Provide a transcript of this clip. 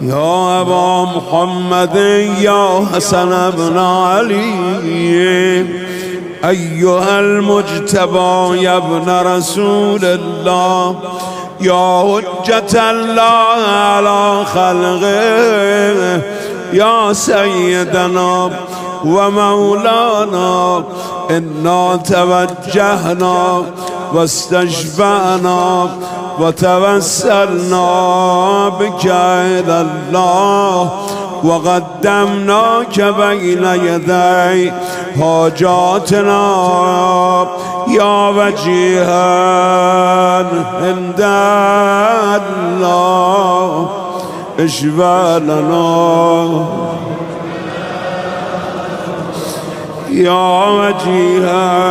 يا أبا محمد يا حسن بن علي أيها المجتبى يا ابن رسول الله يا حجة الله على خلقه يا سيدنا ومولانا إنا توجهنا واستشفعنا وتوسلنا بك إلى الله وقدمناك بين يدي حاجاتنا يا وجيها عند الله اشفع لنا يا وجيها